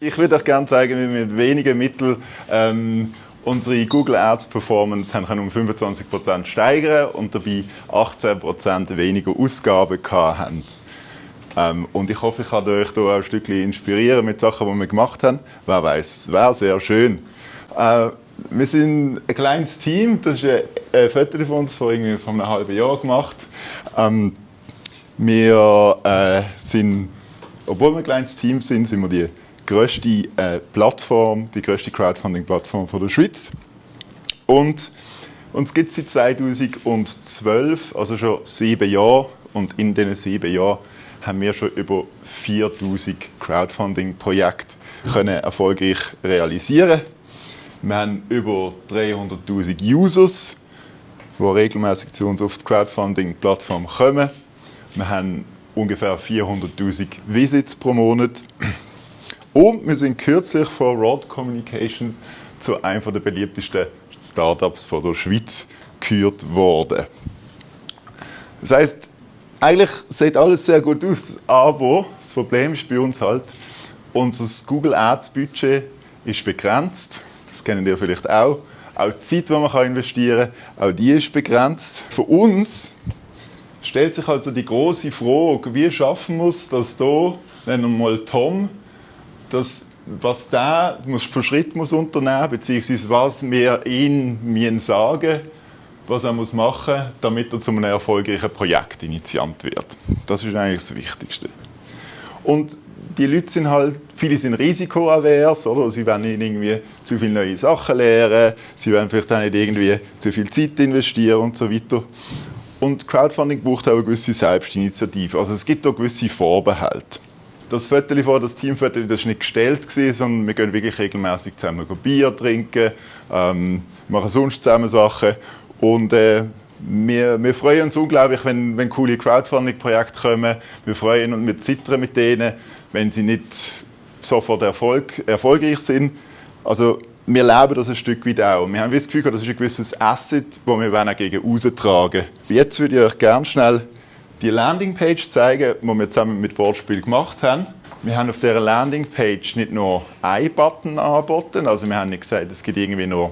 Ich würde euch gerne zeigen, wie wir mit wenigen Mitteln unsere Google Ads Performance haben um 25% steigern und dabei 18% weniger Ausgaben haben. Und ich hoffe, ich kann euch hier auch ein Stückchen inspirieren mit Sachen, die wir gemacht haben. Wer weiß, es wäre sehr schön. Wir sind ein kleines Team, das ist ein Foto von uns vor einem halben Jahr gemacht. Wir sind, obwohl wir ein kleines Team sind, sind wir die grösste Plattform, die grösste Crowdfunding-Plattform der Schweiz. Und uns gibt es seit 2012, also schon 7 Jahre. Und in diesen 7 Jahren haben wir schon über 4000 Crowdfunding-Projekte erfolgreich realisieren. Wir haben über 300'000 Users, die regelmäßig zu uns auf die Crowdfunding-Plattform kommen. Wir haben ungefähr 400'000 Visits pro Monat. Und wir sind kürzlich von Rod Communications zu einem der beliebtesten Startups der Schweiz gekürt worden. Das heisst, eigentlich sieht alles sehr gut aus, aber das Problem ist bei uns halt, unser Google Ads Budget ist begrenzt. Das kennen ihr vielleicht auch. Auch die Zeit, die man investieren kann, auch die ist begrenzt. Für uns stellt sich also die große Frage, wie schaffen wir es, dass hier, nennen wir mal Tom, was der für Schritt muss unternehmen, beziehungsweise was wir ihm sagen, was er machen muss, damit er zu einem erfolgreichen Projektinitiant wird. Das ist eigentlich das Wichtigste. Und die Leute sind halt, viele sind risikoavers, oder? Sie wollen nicht irgendwie zu viele neue Sachen lernen, sie wollen vielleicht auch nicht irgendwie zu viel Zeit investieren und so weiter. Und Crowdfunding braucht auch eine gewisse Selbstinitiative. Also es gibt auch gewisse Vorbehalte. Das Teamfoto, das war nicht gestellt, sondern wir gehen wirklich regelmäßig zusammen Bier trinken, machen sonst zusammen Sachen. Und wir freuen uns unglaublich, wenn coole Crowdfunding-Projekte kommen. Wir freuen uns und wir zittern mit denen, wenn sie nicht sofort erfolgreich sind. Also wir leben das ein Stück weit auch. Wir haben das Gefühl, das ist ein gewisses Asset, das wir gegen aussen tragen. Jetzt würde ich euch gerne schnell die Landingpage zeigen, die wir zusammen mit Wortspiel gemacht haben. Wir haben auf dieser Landingpage nicht nur einen Button angeboten, also wir haben nicht gesagt, es gibt nur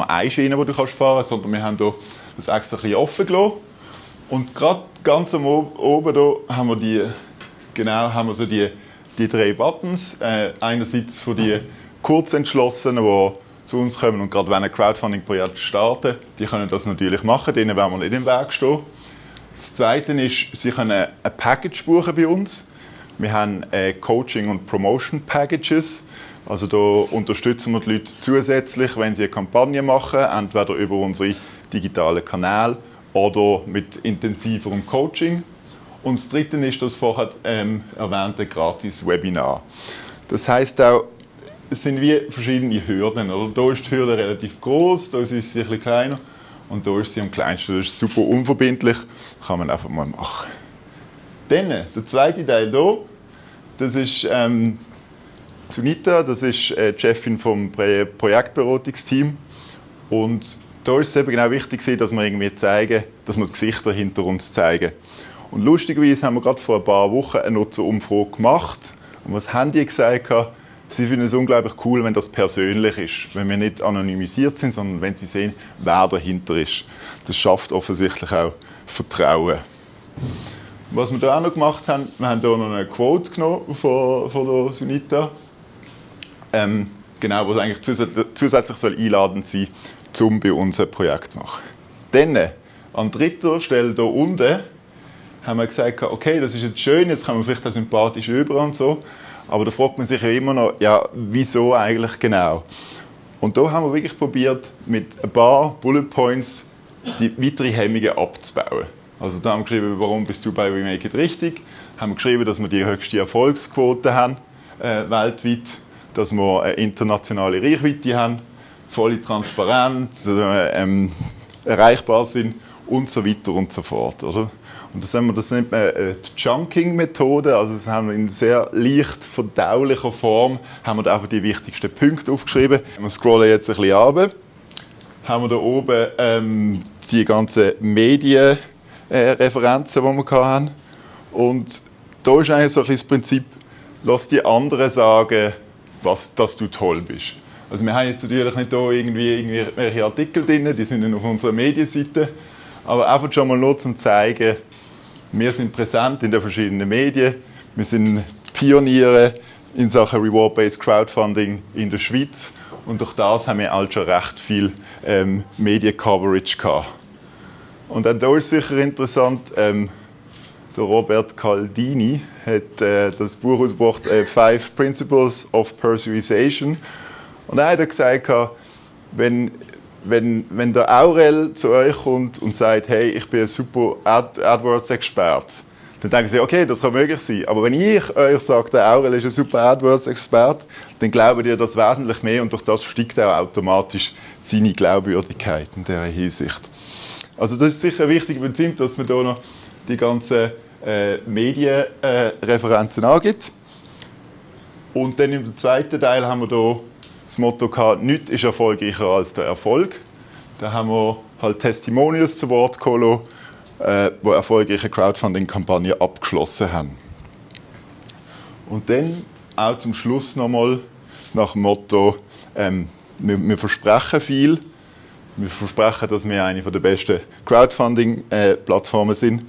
eine Schiene, die du fahren kannst, sondern wir haben das extra ein bisschen offen gelassen. Und gerade ganz oben da haben wir so die 3 Buttons. Einerseits für die Kurzentschlossenen, die zu uns kommen und gerade wenn ein Crowdfunding-Projekt starten, die können das natürlich machen, denen werden wir nicht im Weg stehen. Das Zweite ist, sie können ein Package buchen bei uns. Wir haben Coaching- und Promotion-Packages. Also da unterstützen wir die Leute zusätzlich, wenn sie eine Kampagne machen, entweder über unsere digitalen Kanäle oder mit intensiverem Coaching. Und das Dritte ist das vorher erwähnte Gratis-Webinar. Das heisst auch, es sind wie verschiedene Hürden. Oder? Da ist die Hürde relativ groß, da ist sie ein bisschen kleiner. Und da ist sie am kleinsten. Das ist super unverbindlich. Das kann man einfach mal machen. Dann, der zweite Teil hier, das ist Sunita, das ist die Chefin vom Projektberatungsteam. Und da ist es eben genau wichtig, dass wir irgendwie zeigen, dass wir die Gesichter hinter uns zeigen. Und lustigerweise haben wir gerade vor ein paar Wochen eine Nutzerumfrage gemacht. Und was haben die gesagt? Sie finden es unglaublich cool, wenn das persönlich ist, wenn wir nicht anonymisiert sind, sondern wenn sie sehen, wer dahinter ist. Das schafft offensichtlich auch Vertrauen. Was wir hier auch noch gemacht haben, wir haben hier noch eine Quote genommen von der Sunita, genau, was eigentlich zusätzlich soll einladend sein soll, um bei uns ein Projekt zu machen. Dann, an dritter Stelle hier unten, haben wir gesagt, okay, das ist jetzt schön, jetzt kommen wir vielleicht auch sympathisch rüber und so. Aber da fragt man sich ja immer noch, ja, wieso eigentlich genau? Und da haben wir wirklich probiert, mit ein paar Bullet Points die weitere Hemmungen abzubauen. Also da haben wir geschrieben, warum bist du bei We Make It richtig? Haben wir geschrieben, dass wir die höchste Erfolgsquote haben, weltweit, dass wir eine internationale Reichweite haben, voll transparent, erreichbar sind und so weiter und so fort. Oder? Und das nennt man die Chunking-Methode. Also das haben wir in sehr leicht verdaulicher Form haben wir da einfach die wichtigsten Punkte aufgeschrieben. Wir scrollen jetzt ein bisschen runter. Haben wir da oben die ganzen Medienreferenzen, die wir hatten. Und da ist eigentlich so ein bisschen das Prinzip, lass die anderen sagen, dass du toll bist. Also wir haben jetzt natürlich nicht hier irgendwelche Artikel drin, die sind dann auf unserer Medienseite, aber einfach schon mal nur zum zeigen, wir sind präsent in den verschiedenen Medien, wir sind Pioniere in Sachen Reward-Based Crowdfunding in der Schweiz und durch das haben wir halt schon recht viel Media-Coverage gehabt. Und dann da ist sicher interessant, der Robert Caldini hat das Buch ausgebracht, «Five Principles of Persuasion». Und er hat gesagt, wenn der Aurel zu euch kommt und sagt, hey, ich bin ein super AdWords-Experte, dann denken sie, okay, das kann möglich sein. Aber wenn ich euch sage, der Aurel ist ein super AdWords-Experte, dann glaubt ihr das wesentlich mehr und durch das steigt auch automatisch seine Glaubwürdigkeit in dieser Hinsicht. Also das ist sicher ein wichtiges Prinzip, dass man hier noch die ganzen Medienreferenzen angibt. Und dann im zweiten Teil haben wir hier das Motto gehabt, nichts ist erfolgreicher als der Erfolg. Da haben wir halt Testimonials zu Wort geholt, die erfolgreiche Crowdfunding-Kampagnen abgeschlossen haben. Und dann auch zum Schluss nochmal nach dem Motto, wir versprechen viel. Wir versprechen, dass wir eine der besten Crowdfunding-Plattformen sind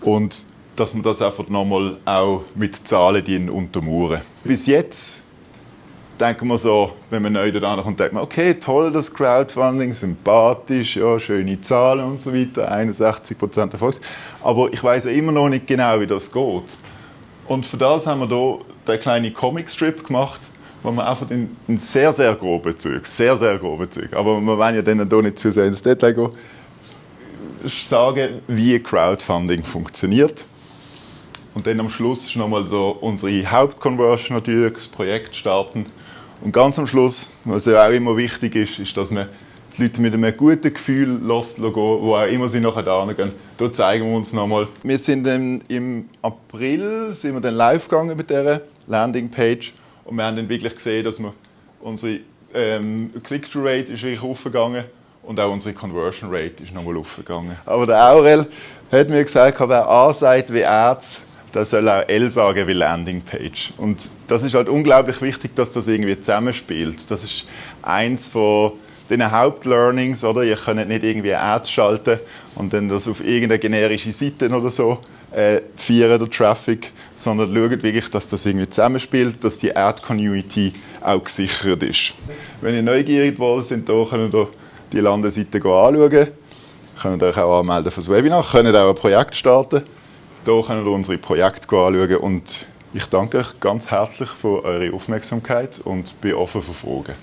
und dass wir das einfach nochmal auch mit Zahlen untermauern. Bis jetzt denken wir so, wenn man neu da kommt, denkt man, okay, toll, das Crowdfunding, sympathisch, ja, schöne Zahlen und so weiter, 61% Erfolg. Aber ich weiss ja immer noch nicht genau, wie das geht. Und für das haben wir hier den kleinen Comicstrip gemacht, wo wir einfach in sehr, sehr groben Zügen, aber wir wollen ja dann hier nicht zu sehr ins Detail gehen, sagen, wie Crowdfunding funktioniert. Und dann am Schluss ist nochmal so unsere Hauptconversion natürlich, das Projekt starten. Und ganz am Schluss, was ja auch immer wichtig ist, ist, dass man die Leute mit einem guten Gefühl lässt, wo auch immer sie nachher da gehen. Da zeigen wir uns nochmal. Wir sind dann im April dann live gegangen mit dieser Landingpage und wir haben dann wirklich gesehen, dass unsere Click-Through-Rate ist wirklich hochgegangen und auch unsere Conversion Rate ist nochmal hochgegangen. Aber der Aurel hat mir gesagt, wer A sagt wie Ads, der soll auch L sagen wie Landingpage. Und das ist halt unglaublich wichtig, dass das irgendwie zusammenspielt. Das ist eins von den Hauptlearnings, oder? Ihr könnt nicht irgendwie Ads schalten und dann das auf irgendeine generische Seite oder so feiern, der Traffic, sondern schaut wirklich, dass das irgendwie zusammenspielt, dass die Ad-Community auch gesichert ist. Wenn ihr neugierig geworden seid, könnt ihr die Landeseite anschauen. Könnt euch auch anmelden für das Webinar, könnt auch ein Projekt starten. Hier könnt ihr unsere Projekte anschauen und ich danke euch ganz herzlich für eure Aufmerksamkeit und bin offen für Fragen.